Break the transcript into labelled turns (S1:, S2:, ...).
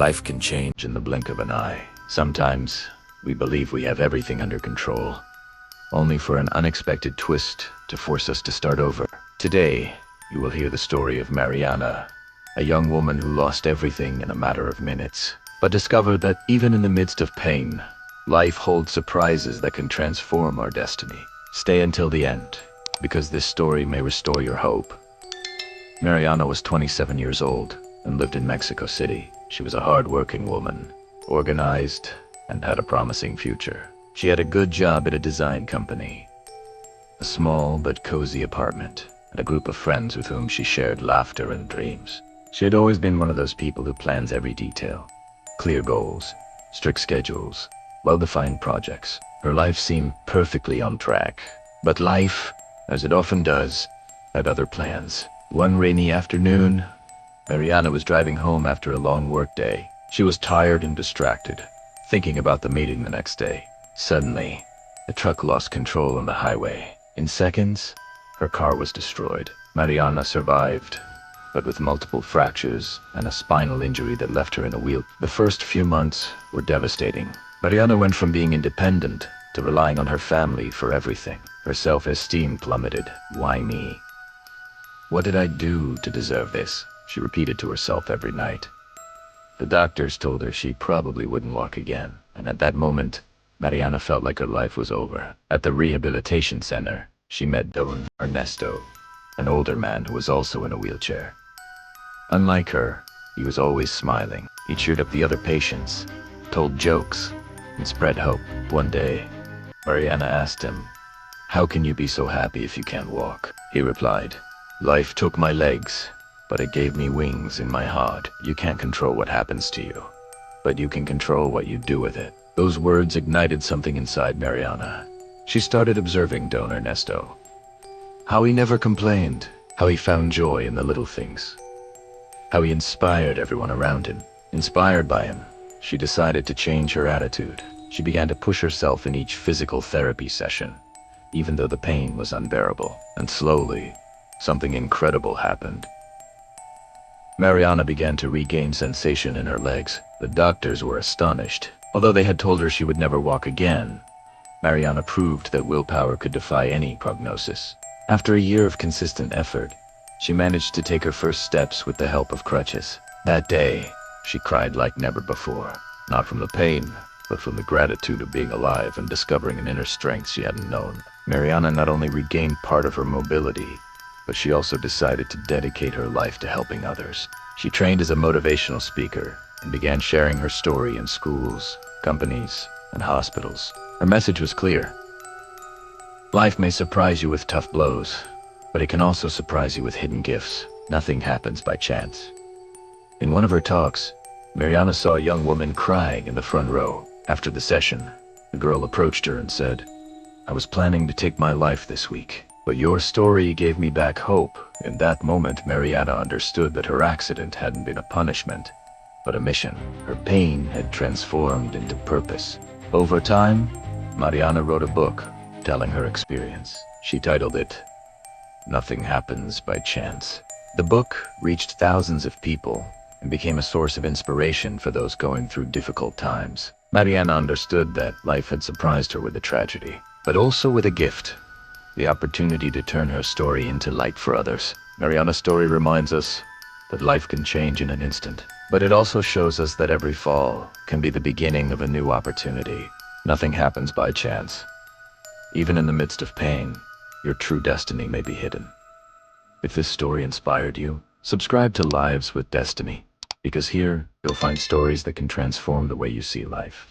S1: Life can change in the blink of an eye. Sometimes we believe we have everything under control, only for an unexpected twist to force us to start over. Today, you will hear the story of Mariana, a young woman who lost everything in a matter of minutes, but discovered that even in the midst of pain, life holds surprises that can transform our destiny. Stay until the end, because this story may restore your hope. Mariana was 27 years old and lived in Mexico City. She was a hard-working woman, organized, and had a promising future. She had a good job at a design company, a small but cozy apartment, and a group of friends with whom she shared laughter and dreams. She had always been one of those people who plans every detail. Clear goals, strict schedules, well-defined projects. Her life seemed perfectly on track. But life, as it often does, had other plans. One rainy afternoon, Mariana was driving home after a long workday. She was tired and distracted, thinking about the meeting the next day. Suddenly, the truck lost control on the highway. In seconds, her car was destroyed. Mariana survived, but with multiple fractures and a spinal injury that left her in a wheelchair. The first few months were devastating. Mariana went from being independent to relying on her family for everything. Her self-esteem plummeted. Why me? What did I do to deserve this? She repeated to herself every night. The doctors told her she probably wouldn't walk again, and at that moment, Mariana felt like her life was over. At the rehabilitation center, she met Don Ernesto, an older man who was also in a wheelchair. Unlike her, he was always smiling. He cheered up the other patients, told jokes, and spread hope. One day, Mariana asked him, "How can you be so happy if you can't walk?" He replied, "Life took my legs, but it gave me wings in my heart. You can't control what happens to you, but you can control what you do with it." Those words ignited something inside Mariana. She started observing Don Ernesto. How he never complained, how he found joy in the little things, how he inspired everyone around him. Inspired by him, she decided to change her attitude. She began to push herself in each physical therapy session, even though the pain was unbearable. And slowly, something incredible happened. Mariana began to regain sensation in her legs. The doctors were astonished. Although they had told her she would never walk again, Mariana proved that willpower could defy any prognosis. After a year of consistent effort, she managed to take her first steps with the help of crutches. That day, she cried like never before, not from the pain, but from the gratitude of being alive and discovering an inner strength she hadn't known. Mariana not only regained part of her mobility, but she also decided to dedicate her life to helping others. She trained as a motivational speaker and began sharing her story in schools, companies, and hospitals. Her message was clear. Life may surprise you with tough blows, but it can also surprise you with hidden gifts. Nothing happens by chance. In one of her talks, Mariana saw a young woman crying in the front row. After the session, the girl approached her and said, "I was planning to take my life this week, but your story gave me back hope." In that moment, Mariana understood that her accident hadn't been a punishment, but a mission. Her pain had transformed into purpose. Over time, Mariana wrote a book telling her experience. She titled it, "Nothing Happens by Chance." The book reached thousands of people and became a source of inspiration for those going through difficult times. Mariana understood that life had surprised her with a tragedy, but also with a gift, the opportunity to turn her story into light for others. Mariana's story reminds us that life can change in an instant, but it also shows us that every fall can be the beginning of a new opportunity. Nothing happens by chance. Even in the midst of pain, your true destiny may be hidden. If this story inspired you, subscribe to Lives with Destiny, because here you'll find stories that can transform the way you see life.